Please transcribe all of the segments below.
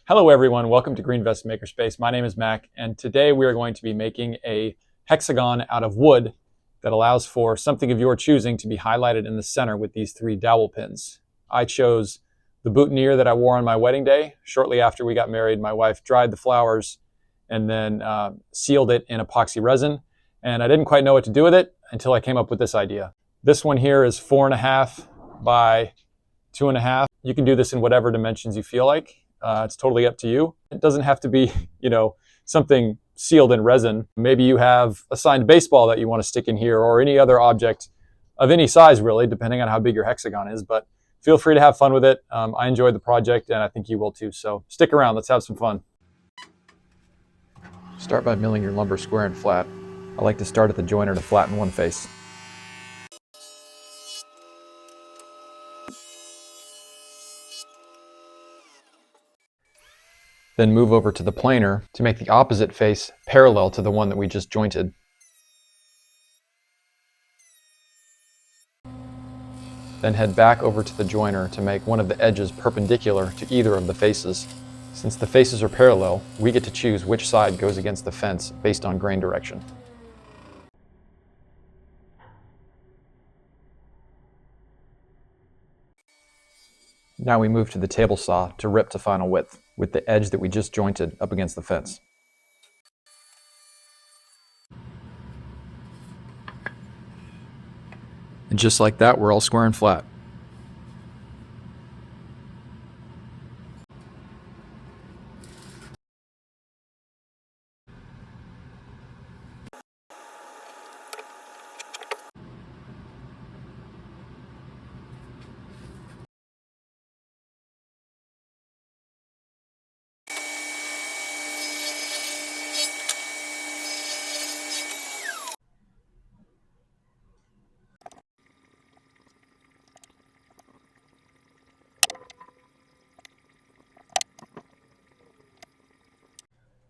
Hello everyone, welcome to GreenVest Makerspace. My name is Mac, and today we are going to be making a hexagon out of wood that allows for something of your choosing to be highlighted in the center with these three dowel pins. I chose the boutonniere that I wore on my wedding day. Shortly after we got married, my wife dried the flowers and then sealed it in epoxy resin, and I didn't quite know what to do with it until I came up with this idea. This one here is 4.5 by 2.5. You can do this in whatever dimensions you feel like. It's totally up to you. It doesn't have to be, something sealed in resin. Maybe you have a signed baseball that you want to stick in here, or any other object of any size, really, depending on how big your hexagon is. But feel free to have fun with it. I enjoyed the project, and I think you will too. So stick around. Let's have some fun. Start by milling your lumber square and flat. I like to start at the joiner to flatten one face. Then move over to the planer to make the opposite face parallel to the one that we just jointed. Then head back over to the joiner to make one of the edges perpendicular to either of the faces. Since the faces are parallel, we get to choose which side goes against the fence based on grain direction. Now we move to the table saw to rip to final width, with the edge that we just jointed up against the fence. And just like that, we're all square and flat.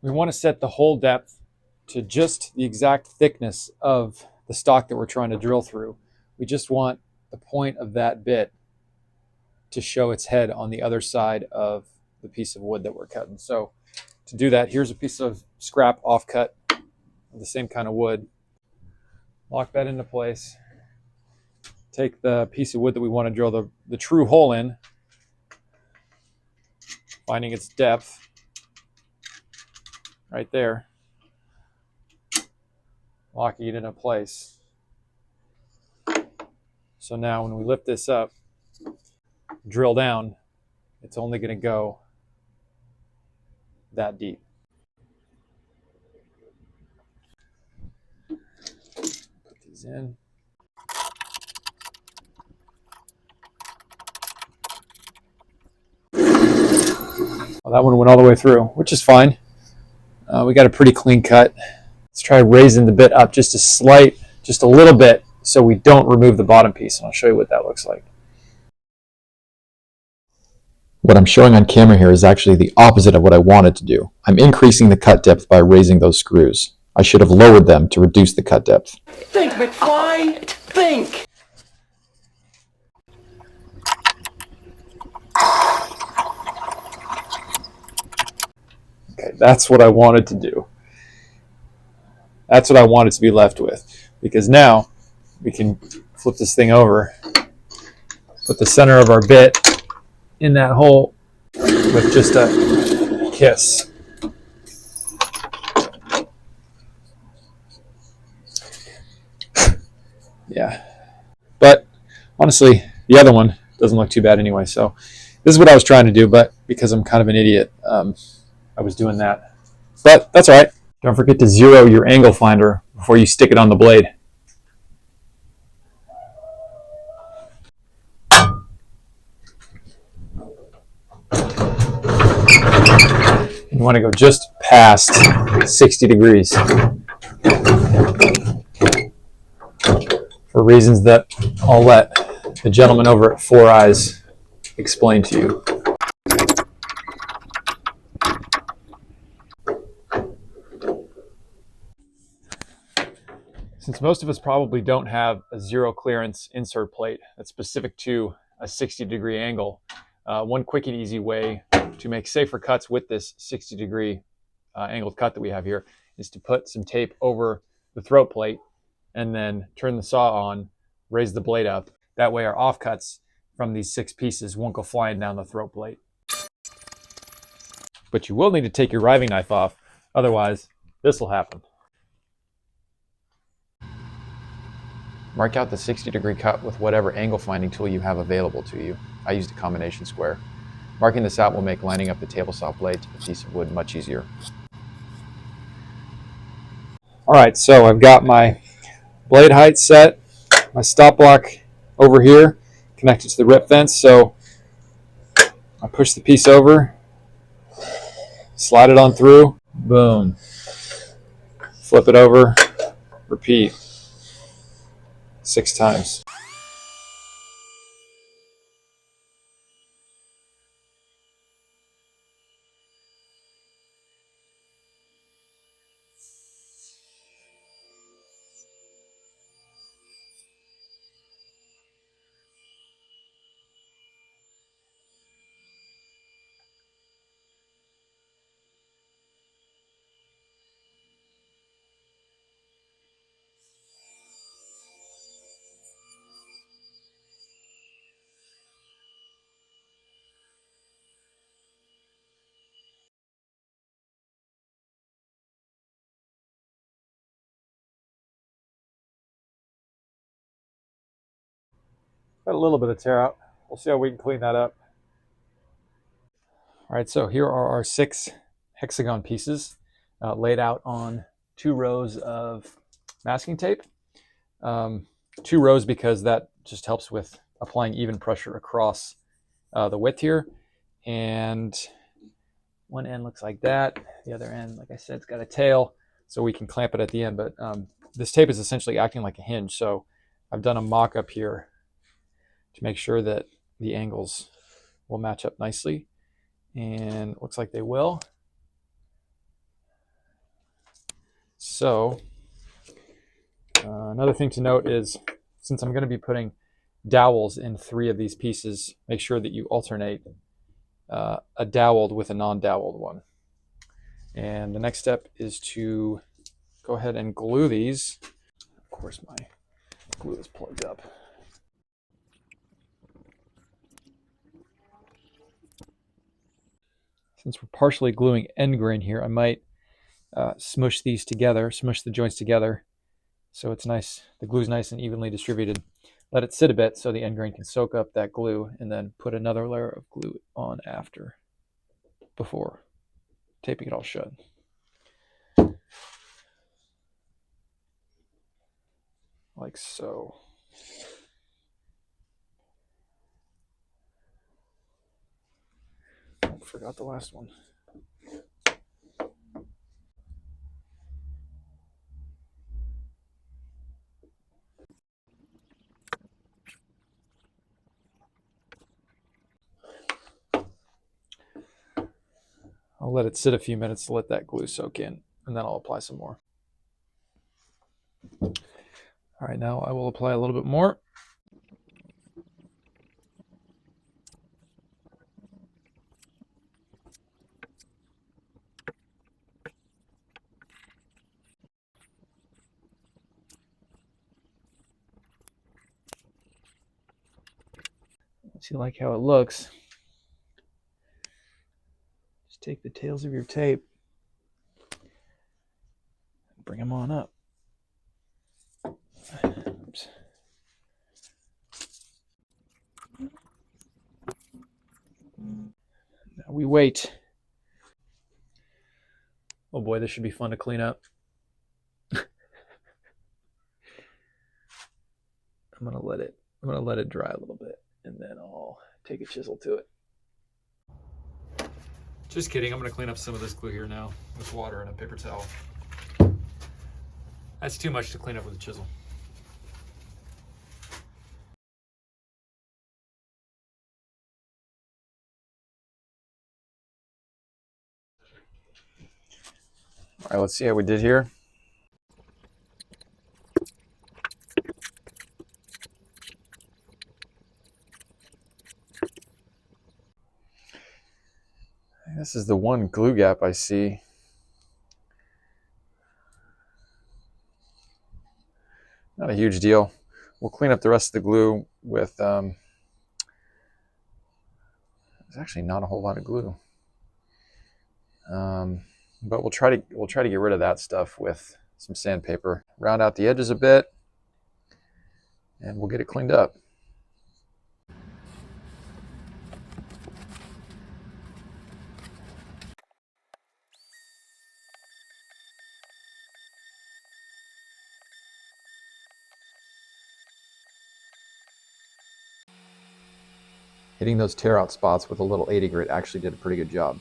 We want to set the hole depth to just the exact thickness of the stock that we're trying to drill through. We just want the point of that bit to show its head on the other side of the piece of wood that we're cutting. So to do that, here's a piece of scrap offcut of the same kind of wood. Lock that into place. Take the piece of wood that we want to drill the true hole in, finding its depth right there, locking it into place. So now when we lift this up, drill down, it's only going to go that deep. Put these in. Well, that one went all the way through, which is fine. We got a pretty clean cut. Let's try raising the bit up just a little bit, so we don't remove the bottom piece, and I'll show you what that looks like. What I'm showing on camera here is actually the opposite of what I wanted to do. I'm increasing the cut depth by raising those screws. I should have lowered them to reduce the cut depth. Think, McFly! Think! Okay, that's what I wanted to do. That's what I wanted to be left with. Because now we can flip this thing over, put the center of our bit in that hole with just a kiss. Yeah. But honestly, the other one doesn't look too bad anyway. So this is what I was trying to do, but because I'm kind of an idiot, I was doing that. But that's all right. Don't forget to zero your angle finder before you stick it on the blade. You want to go just past 60 degrees for reasons that I'll let the gentleman over at Four Eyes explain to you. Since most of us probably don't have a zero clearance insert plate that's specific to a 60-degree angle, one quick and easy way to make safer cuts with this 60-degree angled cut that we have here is to put some tape over the throat plate and then turn the saw on, raise the blade up. That way our offcuts from these 6 pieces won't go flying down the throat plate. But you will need to take your riving knife off, otherwise this will happen. Mark out the 60-degree cut with whatever angle finding tool you have available to you. I used a combination square. Marking this out will make lining up the table saw blade to the piece of wood much easier. Alright, so I've got my blade height set, my stop block over here connected to the rip fence, so I push the piece over, slide it on through, boom, flip it over, repeat 6 times. Got a little bit of tear out. We'll see how we can clean that up. All right, so here are our 6 hexagon pieces laid out on 2 rows of masking tape. 2 rows because that just helps with applying even pressure across the width here. And one end looks like that. The other end, like I said, it's got a tail, so we can clamp it at the end. But this tape is essentially acting like a hinge. So I've done a mock-up here to make sure that the angles will match up nicely. And it looks like they will. So another thing to note is, since I'm going to be putting dowels in 3 of these pieces, make sure that you alternate a doweled with a non-doweled one. And the next step is to go ahead and glue these. Of course, my glue is plugged up. Since we're partially gluing end grain here, I might smush these together, smush the joints together, so it's nice. The glue's nice and evenly distributed. Let it sit a bit so the end grain can soak up that glue, and then put another layer of glue on after, before taping it all shut. Like so. Oh, forgot the last one. I'll let it sit a few minutes to let that glue soak in, and then I'll apply some more. All right, now I will apply a little bit more. Once you like how it looks, just take the tails of your tape and bring them on up. Oops. Now we wait. Oh boy, this should be fun to clean up. I'm gonna let it dry a little bit, and then I'll take a chisel to it. Just kidding, I'm gonna clean up some of this glue here now with water and a paper towel. That's too much to clean up with a chisel. All right, let's see how we did here. This is the one glue gap I see. Not a huge deal. We'll clean up the rest of the glue with, there's actually not a whole lot of glue. But we'll try to get rid of that stuff with some sandpaper. Round out the edges a bit, and we'll get it cleaned up. Hitting those tear out spots with a little 80 grit actually did a pretty good job.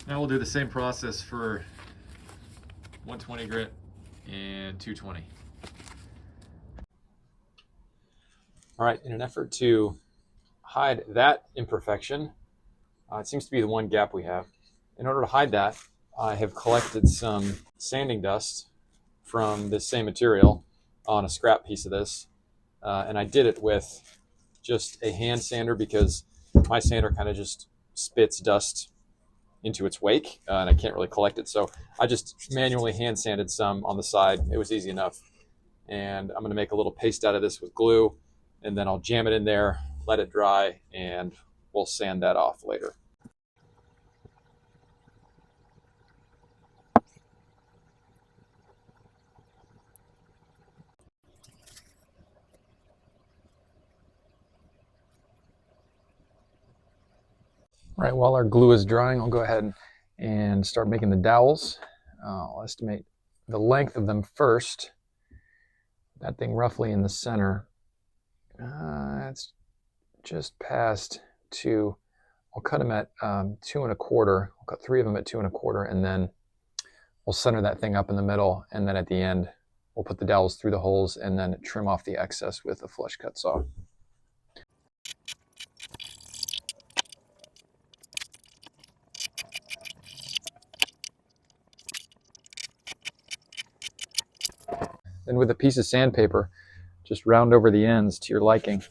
Now we'll do the same process for 120 grit and 220. All right, in an effort to hide that imperfection, it seems to be the one gap we have. In order to hide that, I have collected some sanding dust from this same material on a scrap piece of this, and I did it with just a hand sander because my sander kind of just spits dust into its wake, and I can't really collect it. So I just manually hand sanded some on the side. It was easy enough. And I'm gonna make a little paste out of this with glue, and then I'll jam it in there, let it dry, and we'll sand that off later. All right, while our glue is drying, I'll go ahead and start making the dowels. I'll estimate the length of them first. That thing roughly in the center. It's just past 2. I'll cut them at 2 1/4. I'll cut 3 of them at 2 1/4, and then we'll center that thing up in the middle, and then at the end, we'll put the dowels through the holes and then trim off the excess with a flush cut saw. Then with a piece of sandpaper, just round over the ends to your liking.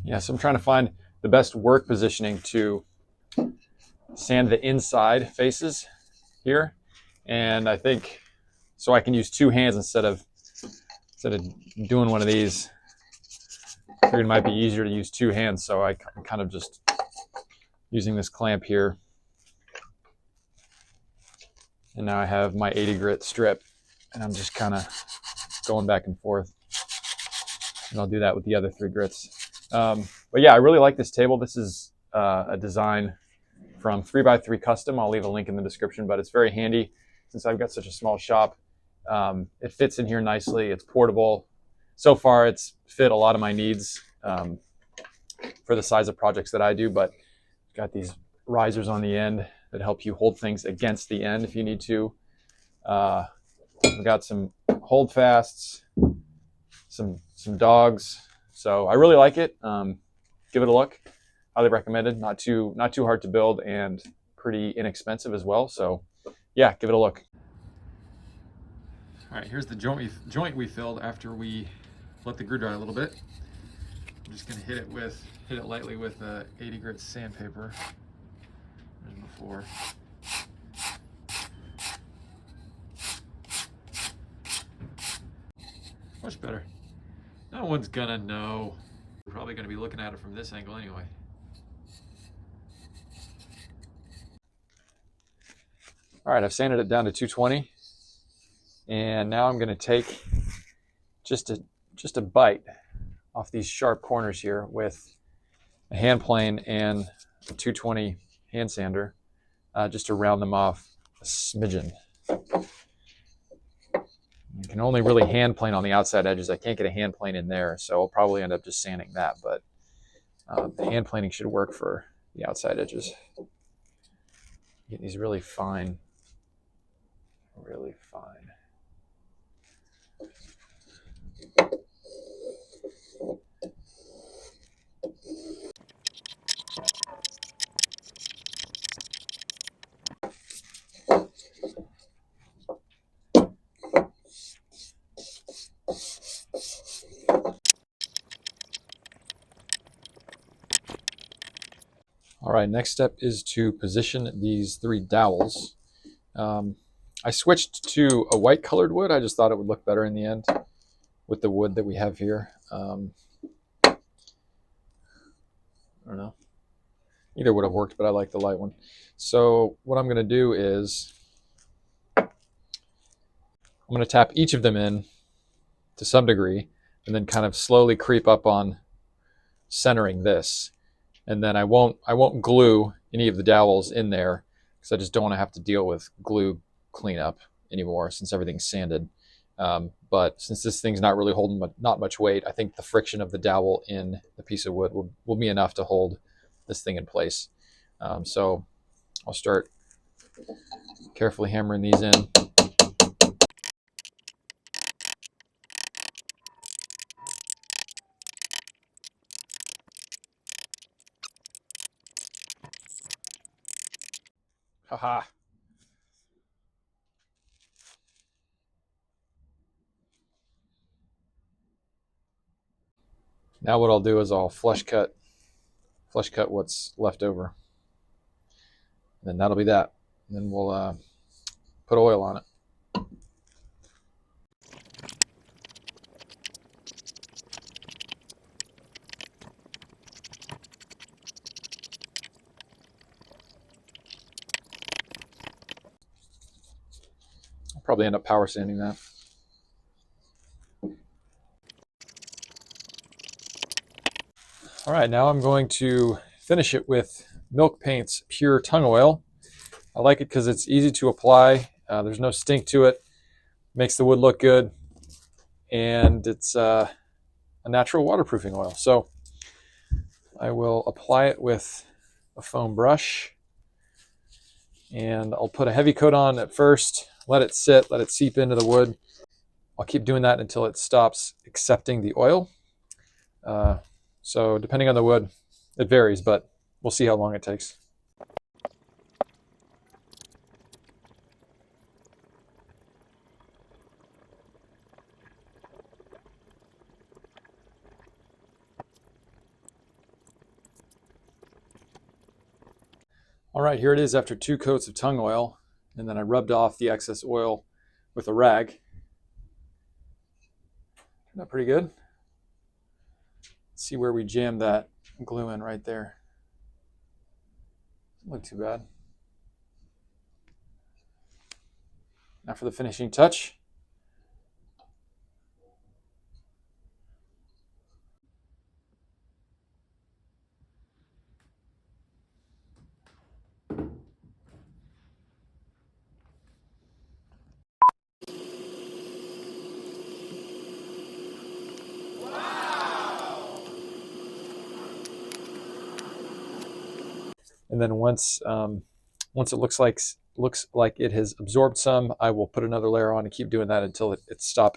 Yeah, so I'm trying to find the best work positioning to sand the inside faces here. And I think, so I can use 2 hands instead of doing one of these. I figured it might be easier to use 2 hands, so I'm kind of just using this clamp here. And now I have my 80 grit strip, and I'm just kind of going back and forth. And I'll do that with the other 3 grits. But yeah, I really like this table. This is a design from 3x3 Custom. I'll leave a link in the description, but it's very handy since I've got such a small shop. It fits in here nicely. It's portable. So far, it's fit a lot of my needs for the size of projects that I do, but it's got these risers on the end that help you hold things against the end if you need to. We've got some holdfasts, some dogs. So I really like it. Give it a look. Highly recommended. Not too hard to build and pretty inexpensive as well. So yeah, give it a look. All right, here's the joint we filled after we let the glue dry a little bit. I'm just gonna hit it lightly with 80 grit sandpaper as before. Much better. No one's gonna know. We're probably gonna be looking at it from this angle anyway. All right, I've sanded it down to 220, and now I'm gonna take just a bite off these sharp corners here with a hand plane and a 220 hand sander, just to round them off a smidgen. You can only really hand plane on the outside edges. I can't get a hand plane in there, so I'll probably end up just sanding that, but the hand planing should work for the outside edges. Get these really fine, really fine. All right, next step is to position these three dowels. I switched to a white colored wood. I just thought it would look better in the end with the wood that we have here. I don't know. Either would have worked, but I like the light one. So what I'm going to do is I'm going to tap each of them in to some degree and then kind of slowly creep up on centering this. And then I won't glue any of the dowels in there because I just don't want to have to deal with glue cleanup anymore since everything's sanded. But since this thing's not really holding not much weight, I think the friction of the dowel in the piece of wood will be enough to hold this thing in place. So I'll start carefully hammering these in. Haha. Now what I'll do is I'll flush cut what's left over. And then that'll be that. And then we'll put oil on it. I'll probably end up power sanding that. All right, now I'm going to finish it with Milk Paint's Pure Tung Oil. I like it because it's easy to apply. There's no stink to it. Makes the wood look good. And it's a natural waterproofing oil. So I will apply it with a foam brush. And I'll put a heavy coat on at first. Let it sit, let it seep into the wood. I'll keep doing that until it stops accepting the oil. So depending on the wood, it varies, but we'll see how long it takes. All right, here it is after 2 coats of tung oil, and then I rubbed off the excess oil with a rag. Turned out pretty good. Let's see where we jammed that glue in right there. Doesn't look too bad. Now for the finishing touch. And then once it looks like it has absorbed some, I will put another layer on and keep doing that until it stops